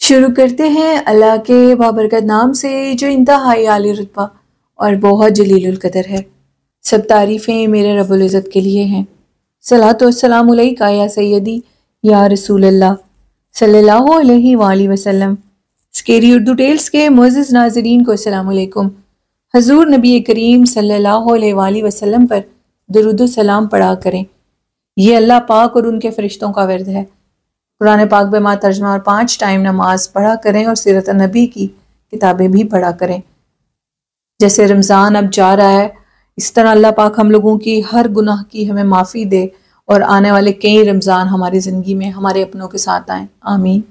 शुरू करते हैं अल्लाह के बाबरकत नाम से जो इंतहाई आली रुतबा और बहुत जलीलुल कदर है। सब तारीफ़ें मेरे रब्बुल इज़्ज़त के लिए हैं। सलातो वस्सलामु अलैका या सैयदी या रसूल अल्लाह सल्लल्लाहु अलैहि वसल्लम। स्केरी उर्दू टेल्स के मुअज़्ज़िज़ नाज़रीन को अस्सलामु अलैकुम। हज़ूर नबी करीम सल्लल्लाहु अलैहि वसल्लम पर दुरूद व सलाम पढ़ा करें। ये अल्लाह पाक और उनके फरिश्तों का विर्द है। कुरान पाक में तर्जमा और 5 टाइम नमाज पढ़ा करें और सीरत नबी की किताबें भी पढ़ा करें। जैसे रमज़ान अब जा रहा है, इस तरह अल्लाह पाक हम लोगों की हर गुनाह की हमें माफ़ी दे और आने वाले कई रमज़ान हमारी ज़िंदगी में हमारे अपनों के साथ आएँ, आमीन।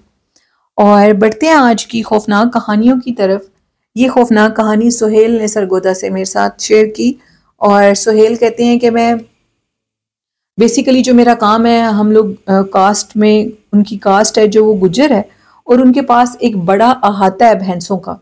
और बढ़ते हैं आज की खौफनाक कहानियों की तरफ। ये खौफनाक कहानी सुहेल ने सरगोदा से मेरे साथ शेयर की और सुहेल कहते हैं कि मैं बेसिकली जो मेरा काम है, हम लोग कास्ट में, उनकी कास्ट है जो वो गुज्जर है और उनके पास एक बड़ा अहाता है भैंसों का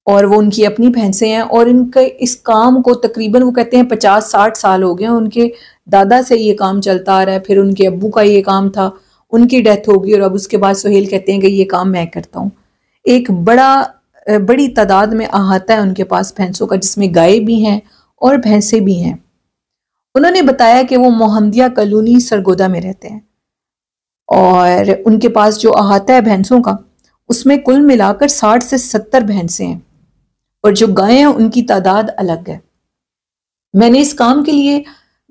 और वो उनकी अपनी भैंसें हैं और इनके इस काम को तकरीबन वो कहते हैं 50-60 साल हो गए हैं। उनके दादा से ये काम चलता आ रहा है, फिर उनके अब्बू का ये काम था, उनकी डेथ होगी और अब उसके बाद सुहेल कहते हैं कि ये काम मैं करता हूँ। एक बड़ी तादाद में अहाता है उनके पास भैंसों का, जिसमें गाय भी हैं और भैंसें भी हैं। उन्होंने बताया कि वो मोहम्मदिया कॉलोनी सरगोदा में रहते हैं और उनके पास जो अहाता है भैंसों का, उसमें कुल मिलाकर 60 से 70 भैंसें हैं और जो गायें हैं उनकी तादाद अलग है। मैंने इस काम के लिए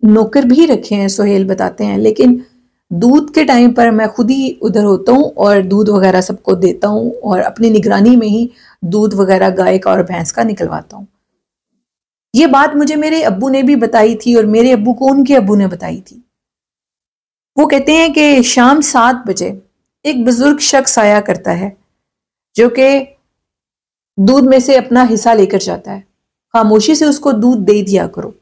नौकर भी रखे हैं, सुहेल बताते हैं, लेकिन दूध के टाइम पर मैं खुद ही उधर होता हूँ और दूध वगैरह सबको देता हूँ और अपनी निगरानी में ही दूध वगैरह गाय का और भैंस का निकलवाता हूँ। ये बात मुझे मेरे अब्बू ने भी बताई थी और मेरे अब्बू को उनके अब्बू ने बताई थी। वो कहते हैं कि शाम 7 बजे एक बुजुर्ग शख्स आया करता है जो कि दूध में से अपना हिस्सा लेकर जाता है। खामोशी से उसको दूध दे दिया करो।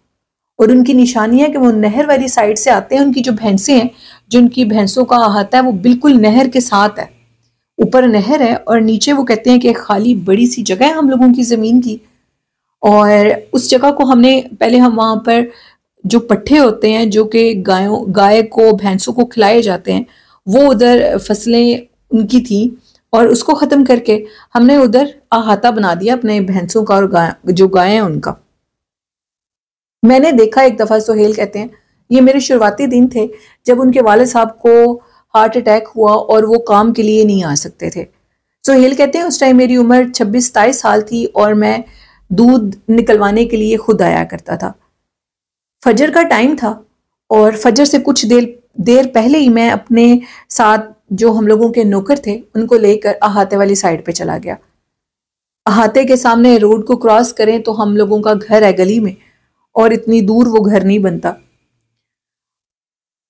और उनकी निशानी है कि वो नहर वाली साइड से आते हैं। उनकी जो भैंसें हैं, जो उनकी भैंसों का अहाता है, वो बिल्कुल नहर के साथ है। ऊपर नहर है और नीचे वो कहते हैं कि खाली बड़ी सी जगह है हम लोगों की जमीन की, और उस जगह को हम वहां पर जो पट्ठे होते हैं जो कि गाय को भैंसों को खिलाए जाते हैं, वो उधर फसलें उनकी थी और उसको ख़त्म करके हमने उधर अहाता बना दिया अपने भैंसों का और जो गाय हैं उनका। मैंने देखा एक दफ़ा, सुहेल कहते हैं, ये मेरे शुरुआती दिन थे जब उनके वालिद साहब को हार्ट अटैक हुआ और वो काम के लिए नहीं आ सकते थे। सुहेल कहते हैं उस टाइम मेरी उम्र 26-27 साल थी और मैं दूध निकलवाने के लिए खुद आया करता था। फजर का टाइम था और फजर से कुछ देर पहले ही मैं अपने साथ जो हम लोगों के नौकर थे उनको लेकर अहाते वाली साइड पे चला गया। अहाते के सामने रोड को क्रॉस करें तो हम लोगों का घर है गली में और इतनी दूर वो घर नहीं बनता।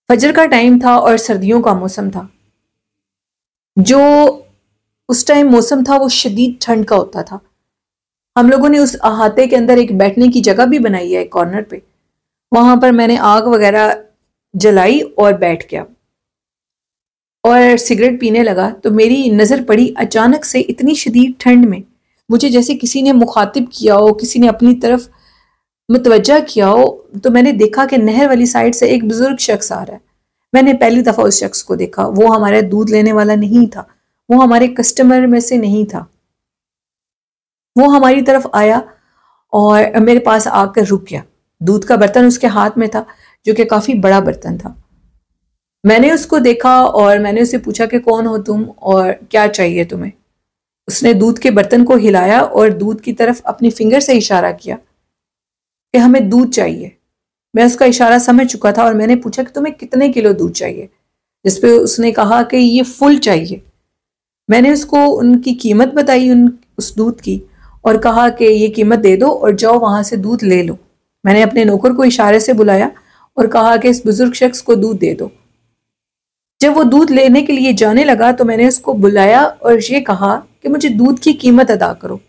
फजर का टाइम था और सर्दियों का मौसम था। जो उस टाइम मौसम था वो शदीद ठंड का होता था। हम लोगों ने उस अहाते के अंदर एक बैठने की जगह भी बनाई है एक कॉर्नर पे। वहां पर मैंने आग वगैरह जलाई और बैठ गया और सिगरेट पीने लगा तो मेरी नज़र पड़ी अचानक से इतनी शदीद ठंड में, मुझे जैसे किसी ने मुखातिब किया हो, किसी ने अपनी तरफ मुतवज्जा किया हो। तो मैंने देखा कि नहर वाली साइड से एक बुजुर्ग शख्स आ रहा है। मैंने पहली दफ़ा उस शख्स को देखा। वो हमारे दूध लेने वाला नहीं था, वो हमारे कस्टमर में से नहीं था। वो हमारी तरफ आया और मेरे पास आकर रुक गया। दूध का बर्तन उसके हाथ में था जो कि काफ़ी बड़ा बर्तन था। मैंने उसको देखा और मैंने उससे पूछा कि कौन हो तुम और क्या चाहिए तुम्हें। उसने दूध के बर्तन को हिलाया और दूध की तरफ अपनी फिंगर से इशारा किया कि हमें दूध चाहिए। मैं उसका इशारा समझ चुका था और मैंने पूछा कि तुम्हें कितने किलो दूध चाहिए, जिस पे उसने कहा कि ये फुल चाहिए। मैंने उसको उनकी कीमत बताई उस दूध की और कहा कि ये कीमत दे दो और जाओ वहां से दूध ले लो। मैंने अपने नौकर को इशारे से बुलाया और कहा कि इस बुजुर्ग शख्स को दूध दे दो। जब वो दूध लेने के लिए जाने लगा तो मैंने उसको बुलाया और ये कहा कि मुझे दूध की कीमत अदा करो।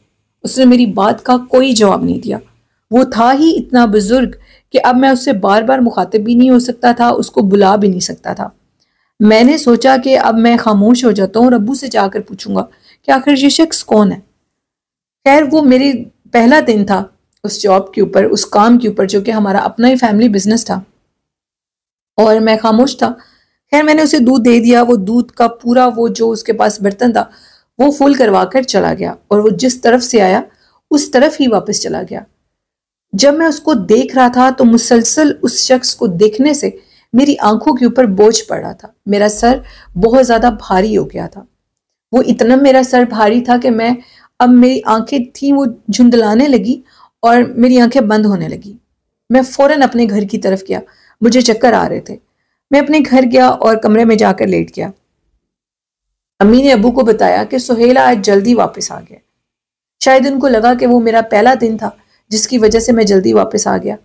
उसने मेरी बात का कोई जवाब नहीं दिया। वो था ही इतना बुजुर्ग कि अब मैं उससे बार बार मुखातिब भी नहीं हो सकता था, उसको बुला भी नहीं सकता था। मैंने सोचा कि अब मैं खामोश हो जाता हूँ और अब्बू से जाकर पूछूंगा कि आखिर ये शख्स कौन है। खैर, वो मेरी पहला दिन था उस जॉब के ऊपर, उस काम के ऊपर, जो कि हमारा अपना ही फैमिली बिजनेस था और मैं खामोश था। खैर मैंने उसे दूध दे दिया। वो दूध का पूरा वो जो उसके पास बर्तन था वो फुल करवा कर चला गया और वो जिस तरफ से आया उस तरफ ही वापस चला गया। जब मैं उसको देख रहा था तो मुसलसल उस शख्स को देखने से मेरी आंखों के ऊपर बोझ पड़ रहा था। मेरा सर बहुत ज्यादा भारी हो गया था। वो इतना मेरा सर भारी था कि अब मेरी आंखें थी वो झुंझलाने लगी और मेरी आंखें बंद होने लगी। मैं फौरन अपने घर की तरफ गया। मुझे चक्कर आ रहे थे। मैं अपने घर गया और कमरे में जाकर लेट गया। अम्मी ने अब्बू को बताया कि सुहेला आज जल्दी वापस आ गया। शायद उनको लगा कि वो मेरा पहला दिन था जिसकी वजह से मैं जल्दी वापस आ गया।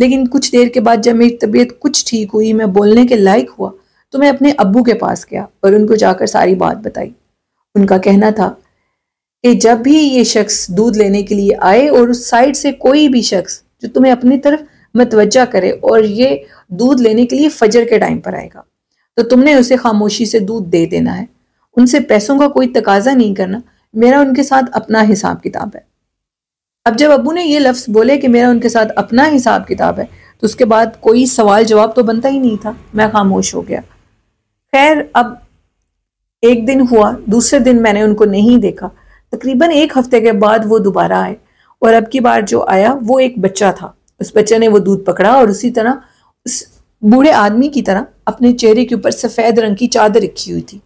लेकिन कुछ देर के बाद जब मेरी तबीयत कुछ ठीक हुई, मैं बोलने के लायक हुआ, तो मैं अपने अब्बू के पास गया और उनको जाकर सारी बात बताई। उनका कहना था कि जब भी ये शख्स दूध लेने के लिए आए और उस साइड से कोई भी शख्स जो तुम्हें अपनी तरफ मतवज्जा करे और ये दूध लेने के लिए फजर के टाइम पर आएगा, तो तुमने उसे खामोशी से दूध दे देना है। उनसे पैसों का कोई तकाजा नहीं करना। मेरा उनके साथ अपना हिसाब किताब है। अब जब अब्बू ने ये लफ्ज बोले कि मेरा उनके साथ अपना हिसाब किताब है, तो उसके बाद कोई सवाल जवाब तो बनता ही नहीं था। मैं खामोश हो गया। खैर अब एक दिन हुआ, दूसरे दिन मैंने उनको नहीं देखा। तकरीबन एक हफ्ते के बाद वो दोबारा आए और अब की बार जो आया वो एक बच्चा था। उस बच्चे ने वो दूध पकड़ा और उसी तरह उस बूढ़े आदमी की तरह अपने चेहरे के ऊपर सफेद रंग की चादर रखी हुई थी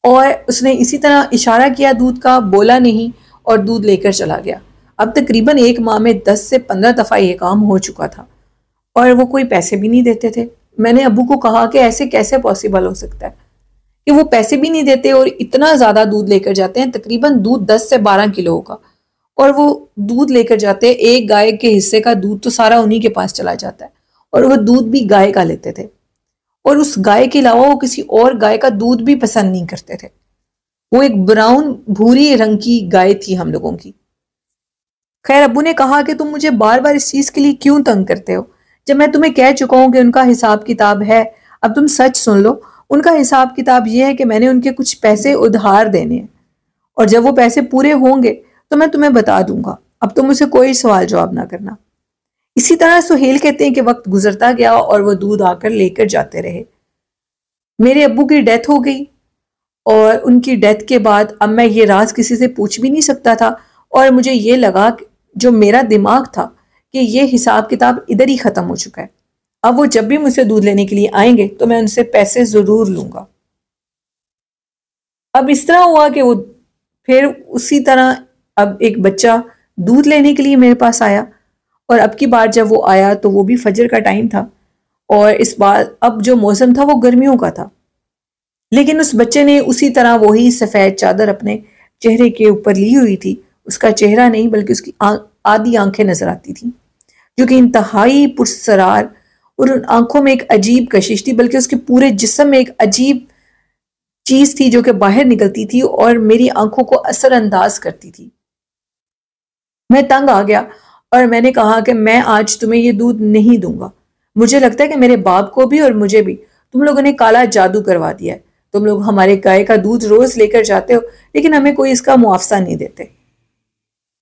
और उसने इसी तरह इशारा किया दूध का, बोला नहीं और दूध लेकर चला गया। अब तकरीबन एक माह में 10 से 15 दफा ये काम हो चुका था और वो कोई पैसे भी नहीं देते थे। मैंने अब्बू को कहा कि ऐसे कैसे पॉसिबल हो सकता है कि वो पैसे भी नहीं देते और इतना ज्यादा दूध लेकर जाते हैं। तकरीबन दूध 10 से 12 किलो होगा और वो दूध लेकर जाते हैं। एक गाय के हिस्से का दूध तो सारा उन्हीं के पास चला जाता है और वो दूध भी गाय का लेते थे और उस गाय के अलावा वो किसी और गाय का दूध भी पसंद नहीं करते थे। वो एक ब्राउन भूरी रंग की गाय थी हम लोगों की। खैर अब्बू ने कहा कि तुम मुझे बार बार इस चीज के लिए क्यों तंग करते हो, जब मैं तुम्हें कह चुका हूं कि उनका हिसाब किताब है। अब तुम सच सुन लो। उनका हिसाब किताब यह है कि मैंने उनके कुछ पैसे उधार देने हैं और जब वो पैसे पूरे होंगे तो मैं तुम्हें बता दूंगा। अब तुम मुझसे कोई सवाल जवाब ना करना। इसी तरह सुहेल कहते हैं कि वक्त गुजरता गया और वो दूध आकर लेकर जाते रहे। मेरे अब्बू की डेथ हो गई और उनकी डेथ के बाद अब मैं ये राज किसी से पूछ भी नहीं सकता था और मुझे ये लगा कि जो मेरा दिमाग था कि ये हिसाब किताब इधर ही खत्म हो चुका है। अब वो जब भी मुझसे दूध लेने के लिए आएंगे तो मैं उनसे पैसे जरूर लूंगा। अब इस तरह हुआ कि वो फिर उसी तरह अब एक बच्चा दूध लेने के लिए मेरे पास आया और अब की बार जब वो आया तो वो भी फजर का टाइम था और इस बार अब जो मौसम था वो गर्मियों का था। लेकिन उस बच्चे ने उसी तरह वही सफेद चादर अपने चेहरे के ऊपर ली हुई थी। उसका चेहरा नहीं बल्कि उसकी आधी आंखें नजर आती थी जो कि इंतहाई पुरसरार और उन आंखों में एक अजीब कशिश थी, बल्कि उसके पूरे जिस्म में एक अजीब चीज थी जो कि बाहर निकलती थी और मेरी आंखों को असरअंदाज करती थी। मैं तंग आ गया और मैंने कहा कि मैं आज तुम्हें ये दूध नहीं दूंगा। मुझे लगता है कि मेरे बाप को भी और मुझे भी तुम लोगों ने काला जादू करवा दिया है। तुम लोग हमारे गाय का दूध रोज लेकर जाते हो लेकिन हमें कोई इसका मुआवजा नहीं देते।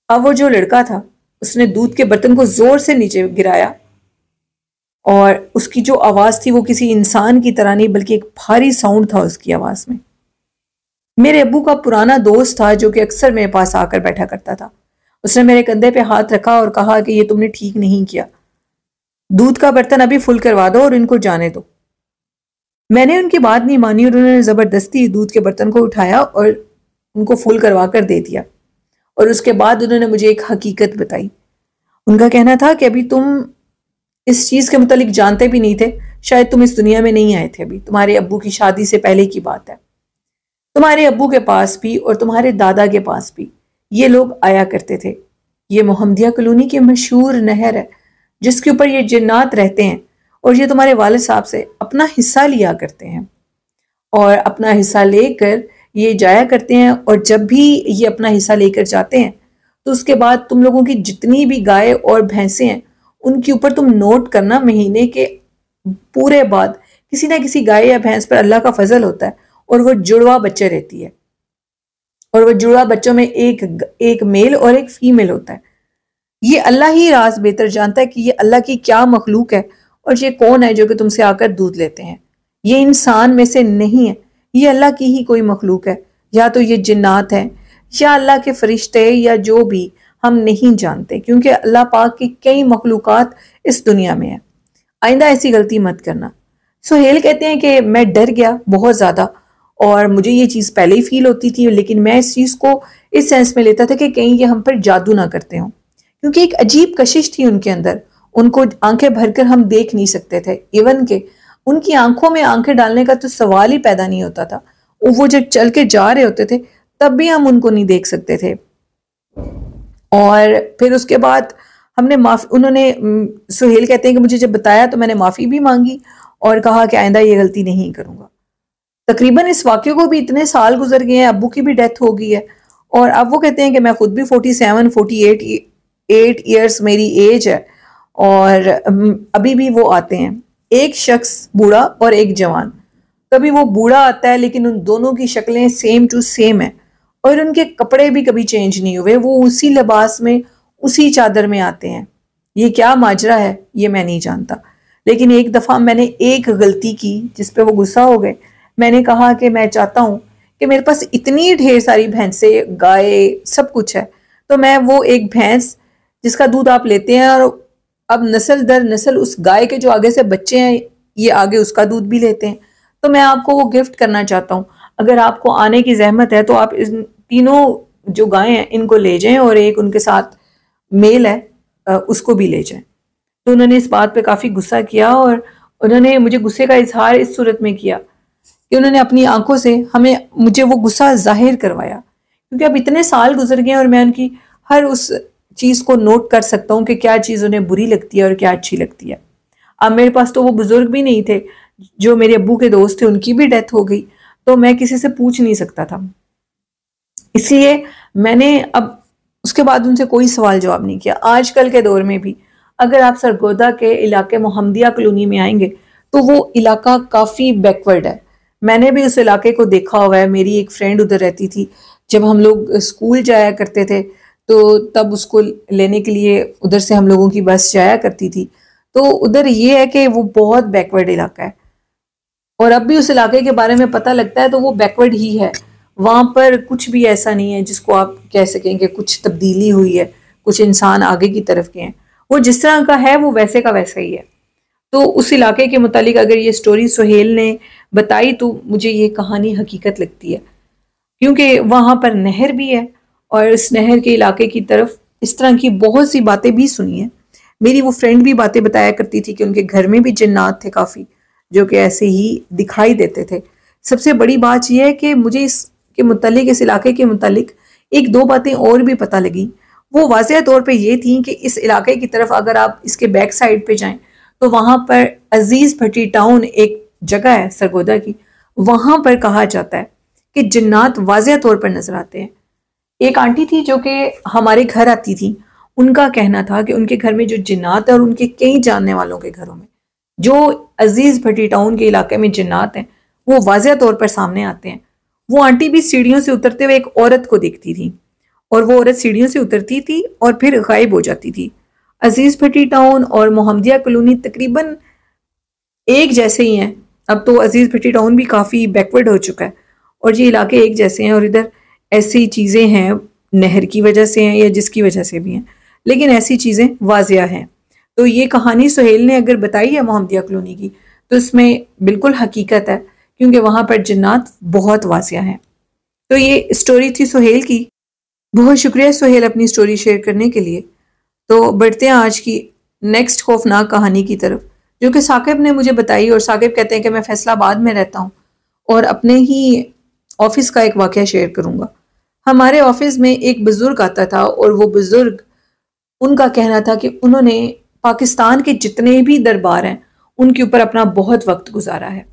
अब वो जो लड़का था उसने दूध के बर्तन को जोर से नीचे गिराया और उसकी जो आवाज थी वो किसी इंसान की तरह नहीं बल्कि एक भारी साउंड था उसकी आवाज में। मेरे अब्बू का पुराना दोस्त था जो कि अक्सर मेरे पास आकर बैठा करता था। उसने मेरे कंधे पे हाथ रखा और कहा कि ये तुमने ठीक नहीं किया। दूध का बर्तन अभी फुल करवा दो और इनको जाने दो। मैंने उनकी बात नहीं मानी और उन्होंने जबरदस्ती दूध के बर्तन को उठाया और उनको फुल करवा कर दे दिया और उसके बाद उन्होंने मुझे एक हकीकत बताई। उनका कहना था कि अभी तुम इस चीज के मुतालिक जानते भी नहीं थे। शायद तुम इस दुनिया में नहीं आए थे। अभी तुम्हारे अब्बू की शादी से पहले की बात है। तुम्हारे अब्बू के पास भी और तुम्हारे दादा के पास भी ये लोग आया करते थे। ये मोहम्मदिया कॉलोनी की मशहूर नहर है जिसके ऊपर ये जिन्नात रहते हैं और ये तुम्हारे वालिद साहब से अपना हिस्सा लिया करते हैं और अपना हिस्सा लेकर ये जाया करते हैं और जब भी ये अपना हिस्सा लेकर जाते हैं तो उसके बाद तुम लोगों की जितनी भी गाय और भैंसें हैं उनके ऊपर तुम नोट करना। महीने के पूरे बाद किसी ना किसी गाय या भैंस पर अल्लाह का फजल होता है और वो जुड़वा बच्चे रहती है और वो जुड़वा बच्चों में एक मेल और एक फीमेल होता है। ये अल्लाह ही राज बेहतर जानता है कि ये अल्लाह की क्या मखलूक है और ये कौन है जो कि तुमसे आकर दूध लेते हैं। ये इंसान में से नहीं है, ये अल्लाह की ही कोई मखलूक है, या तो ये जिन्नात है या अल्लाह के फरिश्ते या जो भी, हम नहीं जानते, क्योंकि अल्लाह पाक की कई मखलूकात इस दुनिया में है। आइंदा ऐसी गलती मत करना। सुहेल कहते हैं कि मैं डर गया बहुत ज़्यादा, और मुझे ये चीज़ पहले ही फील होती थी, लेकिन मैं इस चीज़ को इस सेंस में लेता था कि कहीं ये हम पर जादू ना करते हों, क्योंकि एक अजीब कशिश थी उनके अंदर। उनको आंखें भरकर हम देख नहीं सकते थे, इवन के उनकी आंखों में आंखें डालने का तो सवाल ही पैदा नहीं होता था। वो जब चल के जा रहे होते थे तब भी हम उनको नहीं देख सकते थे। और फिर उसके बाद हमने उन्होंने सुहेल कहते हैं कि मुझे जब बताया तो मैंने माफ़ी भी मांगी और कहा कि आइंदा ये गलती नहीं करूँगा। तकरीबन इस वाक़े को भी इतने साल गुजर गए हैं, अब्बू की भी डेथ हो गई है, और अब वो कहते हैं कि मैं खुद भी 48 ईयर्स मेरी एज है, और अभी भी वो आते हैं, एक शख्स बूढ़ा और एक जवान। कभी वो बूढ़ा आता है लेकिन उन दोनों की शक्लें सेम टू सेम है, और उनके कपड़े भी कभी चेंज नहीं हुए, वो उसी लिबास में उसी चादर में आते हैं। ये क्या माजरा है ये मैं नहीं जानता, लेकिन एक दफ़ा मैंने एक गलती की जिस पे वो गुस्सा हो गए। मैंने कहा कि मैं चाहता हूँ कि मेरे पास इतनी ढेर सारी भैंसें, गाय, सब कुछ है, तो मैं वो एक भैंस जिसका दूध आप लेते हैं और अब नस्ल दर नस्ल उस गाय के जो आगे से बच्चे हैं ये आगे उसका दूध भी लेते हैं, तो मैं आपको वो गिफ्ट करना चाहता हूँ। अगर आपको आने की जहमत है तो आप इन तीनों जो गायें हैं इनको ले जाएं, और एक उनके साथ मेल है उसको भी ले जाएं। तो उन्होंने इस बात पे काफ़ी गुस्सा किया, और उन्होंने मुझे गुस्से का इजहार इस सूरत में किया कि उन्होंने अपनी आंखों से मुझे वो गुस्सा जाहिर करवाया, क्योंकि अब इतने साल गुजर गए और मैं उनकी हर उस चीज़ को नोट कर सकता हूँ कि क्या चीज़ उन्हें बुरी लगती है और क्या अच्छी लगती है। अब मेरे पास तो वो बुजुर्ग भी नहीं थे, जो मेरे अब्बू के दोस्त थे उनकी भी डेथ हो गई, तो मैं किसी से पूछ नहीं सकता था, इसलिए मैंने अब उसके बाद उनसे कोई सवाल जवाब नहीं किया। आजकल के दौर में भी अगर आप सरगोदा के इलाके मोहम्मदिया कॉलोनी में आएंगे तो वो इलाका काफ़ी बैकवर्ड है। मैंने भी उस इलाके को देखा हुआ है, मेरी एक फ्रेंड उधर रहती थी, जब हम लोग स्कूल जाया करते थे तो तब उसको लेने के लिए उधर से हम लोगों की बस जाया करती थी। तो उधर ये है कि वो बहुत बैकवर्ड इलाका है, और अब भी उस इलाके के बारे में पता लगता है तो वो बैकवर्ड ही है। वहाँ पर कुछ भी ऐसा नहीं है जिसको आप कह सकें कि कुछ तब्दीली हुई है, कुछ इंसान आगे की तरफ के हैं। वो जिस तरह का है वो वैसे का वैसा ही है। तो उस इलाके के मुतालिक अगर ये स्टोरी सुहेल ने बताई तो मुझे ये कहानी हकीकत लगती है, क्योंकि वहाँ पर नहर भी है, और इस नहर के इलाके की तरफ इस तरह की बहुत सी बातें भी सुनी है। मेरी वो फ्रेंड भी बातें बताया करती थी कि उनके घर में भी जिन्नात थे काफ़ी, जो कि ऐसे ही दिखाई देते थे। सबसे बड़ी बात यह है कि मुझे इसके मुतालिक, इस इलाके के मुतालिक एक दो बातें और भी पता लगी। वो वाज़ह तौर पे ये थी कि इस इलाके की तरफ अगर आप इसके बैक साइड पे जाएं तो वहाँ पर अजीज़ भट्टी टाउन एक जगह है सरगोदा की, वहाँ पर कहा जाता है कि जिन्नात वाज़ह तौर पर नजर आते हैं। एक आंटी थी जो कि हमारे घर आती थी, उनका कहना था कि उनके घर में जो जिन्नात है, और उनके कई जानने वालों के घरों में जो अजीज़ भट्टी टाउन के इलाके में जिन्नात हैं वो वाज़ह तौर पर सामने आते हैं। वो आंटी भी सीढ़ियों से उतरते हुए एक औरत को देखती थी, और वो औरत सीढ़ियों से उतरती थी और फिर गायब हो जाती थी। अजीज़ भट्टी टाउन और मोहम्मदिया कॉलोनी तकरीबन एक जैसे ही हैं। अब तो अजीज़ भट्टी टाउन भी काफ़ी बैकवर्ड हो चुका है, और ये इलाके एक जैसे हैं, और इधर ऐसी चीज़ें हैं, नहर की वजह से हैं या जिसकी वजह से भी हैं, लेकिन ऐसी चीज़ें वाजिया हैं। तो ये कहानी सुहेल ने अगर बताई है मोहम्मदिया कॉलोनी की, तो इसमें बिल्कुल हकीकत है, क्योंकि वहाँ पर जिन्नात बहुत वाजिया हैं। तो ये स्टोरी थी सुहेल की। बहुत शुक्रिया सुहेल अपनी स्टोरी शेयर करने के लिए। तो बढ़ते हैं आज की नेक्स्ट खौफनाक कहानी की तरफ, जो कि साकिब ने मुझे बताई। और साकिब कहते हैं कि मैं फैसलाबाद में रहता हूँ और अपने ही ऑफिस का एक वाक़या शेयर करूँगा। हमारे ऑफिस में एक बुज़ुर्ग आता था, और वो बुज़ुर्ग, उनका कहना था कि उन्होंने पाकिस्तान के जितने भी दरबार हैं उनके ऊपर अपना बहुत वक्त गुजारा है।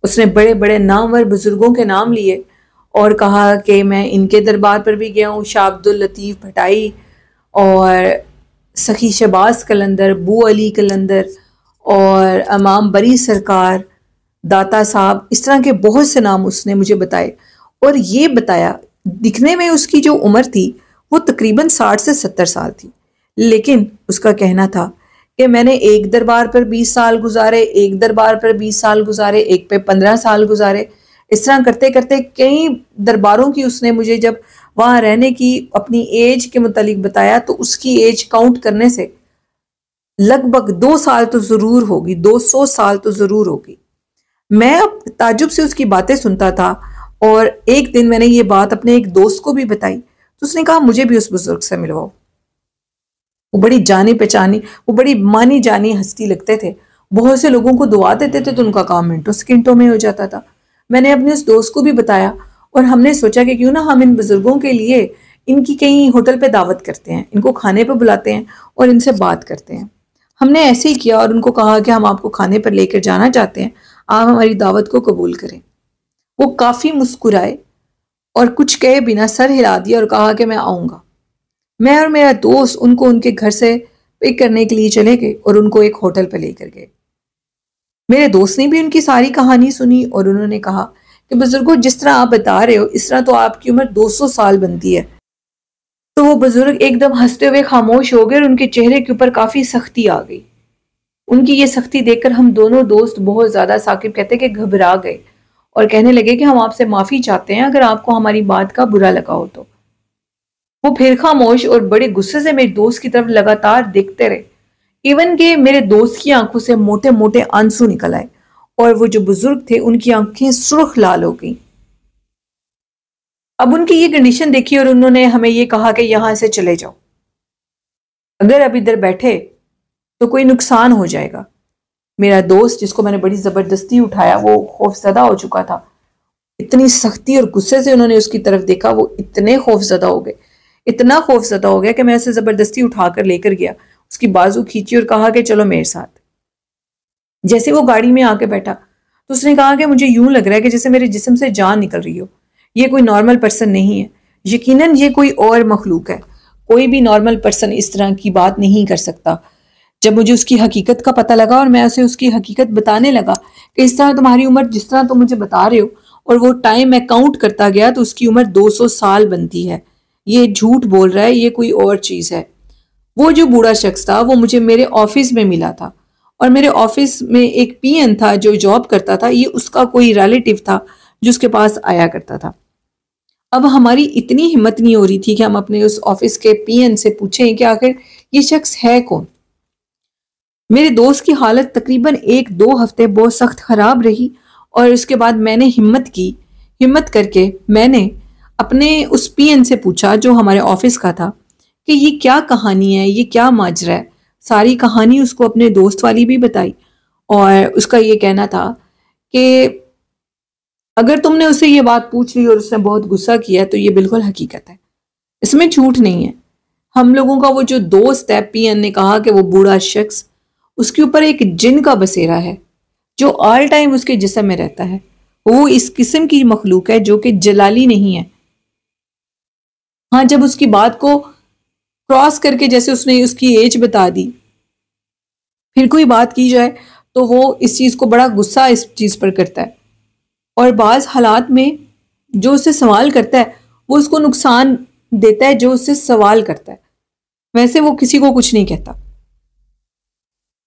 उसने बड़े बड़े नामवर बुज़ुर्गों के नाम लिए और कहा कि मैं इनके दरबार पर भी गया हूँ, शाह अब्दुल लतीफ़ भटाई और सखी शहबाज कलंदर, बू अली कलंदर और इमाम बरी सरकार, दाता साहब, इस तरह के बहुत से नाम उसने मुझे बताए। और ये बताया, दिखने में उसकी जो उम्र थी वो तकरीबन 60 से 70 साल थी, लेकिन उसका कहना था कि मैंने एक दरबार पर 20 साल गुजारे, एक दरबार पर 20 साल गुजारे, एक पे 15 साल गुजारे। इस तरह करते करते कई दरबारों की उसने मुझे जब वहां रहने की अपनी एज के मुतालिक बताया, तो उसकी एज काउंट करने से लगभग 2 साल तो जरूर होगी, 200 साल तो जरूर होगी। मैं अब ताजुब से उसकी बातें सुनता था। और एक दिन मैंने ये बात अपने एक दोस्त को भी बताई, तो उसने कहा मुझे भी उस बुजुर्ग से मिलवाओ। वो बड़ी जानी पहचानी, वो बड़ी मानी जानी हस्ती लगते थे। बहुत से लोगों को दुआ देते थे तो उनका काम मिनटों सेकंडों में हो जाता था। मैंने अपने उस दोस्त को भी बताया और हमने सोचा कि क्यों ना हम इन बुजुर्गों के लिए इनकी कहीं होटल पे दावत करते हैं, इनको खाने पे बुलाते हैं और इनसे बात करते हैं। हमने ऐसे ही किया और उनको कहा कि हम आपको खाने पर लेकर जाना चाहते हैं, आप हमारी दावत को कबूल करें। वो काफी मुस्कुराए और कुछ कहे बिना सर हिला दिया और कहा कि मैं आऊंगा। मैं और मेरा दोस्त उनको उनके घर से पिक करने के लिए चले गए और उनको एक होटल पर लेकर गए। मेरे दोस्त ने भी उनकी सारी कहानी सुनी और उन्होंने कहा कि बुजुर्गों, जिस तरह आप बता रहे हो इस तरह तो आपकी उम्र 200 साल बनती है। तो वो बुजुर्ग एकदम हंसते हुए खामोश हो गए और उनके चेहरे के ऊपर काफी सख्ती आ गई। उनकी ये सख्ती देखकर हम दोनों दोस्त बहुत ज्यादा, साकिब कहते कि घबरा गए और कहने लगे कि हम आपसे माफी चाहते हैं अगर आपको हमारी बात का बुरा लगा हो तो। वो फिर खामोश और बड़े गुस्से से मेरे दोस्त की तरफ लगातार देखते रहे। इवन के मेरे दोस्त की आंखों से मोटे मोटे आंसू निकल आए और वो जो बुजुर्ग थे उनकी आंखें सुर्ख लाल हो गई। अब उनकी ये कंडीशन देखी और उन्होंने हमें ये कहा कि यहां से चले जाओ, अगर अब इधर बैठे तो कोई नुकसान हो जाएगा। मेरा दोस्त, जिसको मैंने बड़ी जबरदस्ती उठाया, वो खौफजदा हो चुका था। इतनी सख्ती और गुस्से से उन्होंने उसकी तरफ देखा, वो इतने खौफजदा हो गए, इतना खौफजदा हो गया कि मैं उसे जबरदस्ती उठाकर लेकर गया, उसकी बाजू खींची और कहा कि चलो मेरे साथ। जैसे वो गाड़ी में आके बैठा तो उसने कहा कि मुझे यूं लग रहा है कि जैसे मेरे जिस्म से जान निकल रही हो। ये कोई नॉर्मल पर्सन नहीं है, यकीनन ये कोई और मखलूक है। कोई भी नॉर्मल पर्सन इस तरह की बात नहीं कर सकता। जब मुझे उसकी हकीकत का पता लगा और मैं उसे उसकी हकीकत बताने लगा कि इस तरह तुम्हारी उम्र जिस तरह तुम मुझे बता रहे हो, और वो टाइम मैं काउंट करता गया तो उसकी उम्र 200 साल बनती है, ये झूठ बोल रहा है, ये कोई और चीज है। वो जो बूढ़ा शख्स था वो मुझे मेरे ऑफिस में मिला था और मेरे ऑफिस में एक पीएन था जो जॉब करता था, ये उसका कोई रिलेटिव था जो उसके पास आया करता था। अब हमारी इतनी हिम्मत नहीं हो रही थी कि हम अपने उस ऑफिस के पीएन से पूछें कि आखिर ये शख्स है कौन। मेरे दोस्त की हालत तकरीबन 1-2 हफ्ते बहुत सख्त खराब रही और उसके बाद मैंने हिम्मत करके मैंने अपने उस पीएन से पूछा जो हमारे ऑफिस का था कि ये क्या कहानी है, ये क्या माजरा है। सारी कहानी उसको अपने दोस्त वाली भी बताई और उसका ये कहना था कि अगर तुमने उससे ये बात पूछ ली और उसने बहुत गुस्सा किया तो ये बिल्कुल हकीकत है, इसमें झूठ नहीं है। हम लोगों का वो जो दोस्त है, पीएन ने कहा कि वो बूढ़ा शख्स, उसके ऊपर एक जिन का बसेरा है जो ऑल टाइम उसके जिस्म में रहता है। वो इस किस्म की मखलूक है जो कि जलाली नहीं है। हाँ, जब उसकी बात को क्रॉस करके जैसे उसने उसकी एज बता दी, फिर कोई बात की जाए तो वो इस चीज को बड़ा गुस्सा इस चीज पर करता है और बाज हालात में जो उससे सवाल करता है वो उसको नुकसान देता है जो उससे सवाल करता है, वैसे वो किसी को कुछ नहीं कहता।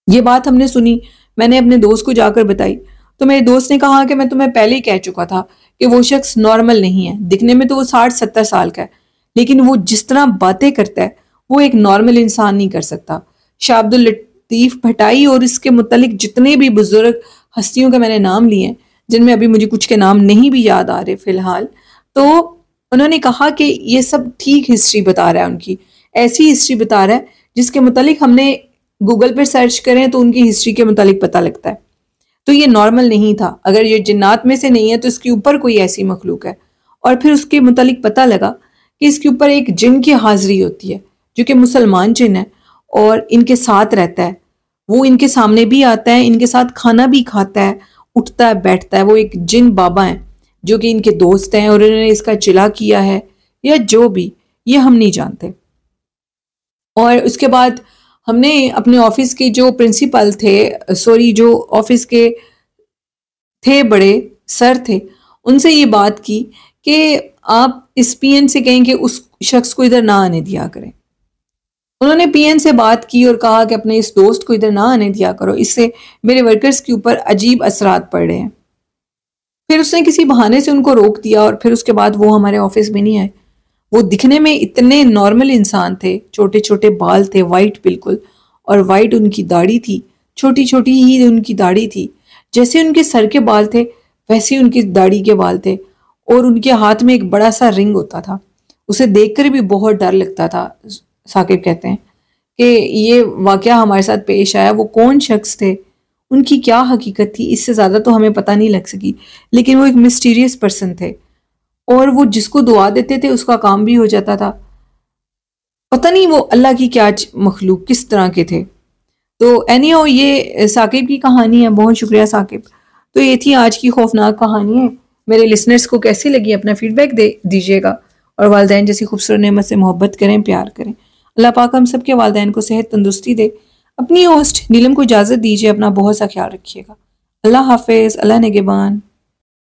ये बात हमने सुनी, मैंने अपने दोस्त को जाकर बताई तो मेरे दोस्त ने कहा कि मैं तुम्हें पहले ही कह चुका था कि वो शख्स नॉर्मल नहीं है। दिखने में तो वो 60-70 साल का है, लेकिन वो जिस तरह बातें करता है वो एक नॉर्मल इंसान नहीं कर सकता। शाह अब्दुल लतीफ भटाई और इसके मुतलिक जितने भी बुजुर्ग हस्तियों के मैंने नाम लिए हैं, जिनमें अभी मुझे कुछ के नाम नहीं भी याद आ रहे फिलहाल, तो उन्होंने कहा कि ये सब ठीक हिस्ट्री बता रहा है, उनकी ऐसी हिस्ट्री बता रहा है जिसके मुतालिक हमने गूगल पर सर्च करें तो उनकी हिस्ट्री के मुतालिक पता लगता है। तो ये नॉर्मल नहीं था, अगर ये जिन्नात में से नहीं है तो इसके ऊपर कोई ऐसी मखलूक है। और फिर उसके मुतालिक पता लगा कि इसके ऊपर एक जिन की हाजिरी होती है जो कि मुसलमान जिन है और इनके साथ रहता है। वो इनके सामने भी आता है, इनके साथ खाना भी खाता है, उठता है, बैठता है। वो एक जिन बाबा है जो कि इनके दोस्त हैं और इन्होंने इसका चिला किया है या जो भी, ये हम नहीं जानते। और उसके बाद हमने अपने ऑफिस के जो प्रिंसिपल थे, सॉरी जो ऑफिस के थे, बड़े सर थे, उनसे ये बात की कि आप इस पीएन से कहें कि उस शख्स को इधर ना आने दिया करें। उन्होंने पीएन से बात की और कहा कि अपने इस दोस्त को इधर ना आने दिया करो, इससे मेरे वर्कर्स के ऊपर अजीब असरात पड़ रहे हैं। फिर उसने किसी बहाने से उनको रोक दिया और फिर उसके बाद वो हमारे ऑफिस में नहीं आए। वो दिखने में इतने नॉर्मल इंसान थे, छोटे छोटे बाल थे, वाइट बिल्कुल, और वाइट उनकी दाढ़ी थी, छोटी छोटी ही उनकी दाढ़ी थी। जैसे उनके सर के बाल थे वैसे ही उनकी दाढ़ी के बाल थे, और उनके हाथ में एक बड़ा सा रिंग होता था। उसे देखकर भी बहुत डर लगता था। साकिब कहते हैं कि ये वाकया हमारे साथ पेश आया। वो कौन शख्स थे, उनकी क्या हकीकत थी, इससे ज़्यादा तो हमें पता नहीं लग सकी, लेकिन वो एक मिस्टीरियस पर्सन थे और वो जिसको दुआ देते थे उसका काम भी हो जाता था। पता नहीं वो अल्लाह की क्या मखलूक किस तरह के थे। तो एनीहो ये साकिब की कहानी है। बहुत शुक्रिया साकिब। तो ये थी आज की खौफनाक कहानी है। मेरे लिसनर्स को कैसी लगी अपना फीडबैक दे दीजिएगा, और वालदैन जैसी खूबसूरत नेमत से मोहब्बत करें, प्यार करें। अल्लाह पाक हम सब के वालदैन को सेहत तंदुरुस्ती दे। अपनी होस्ट नीलम को इजाज़त दीजिए। अपना बहुत सा ख्याल रखिएगा। अल्लाह हाफिज़। अल्लाह निगहबान।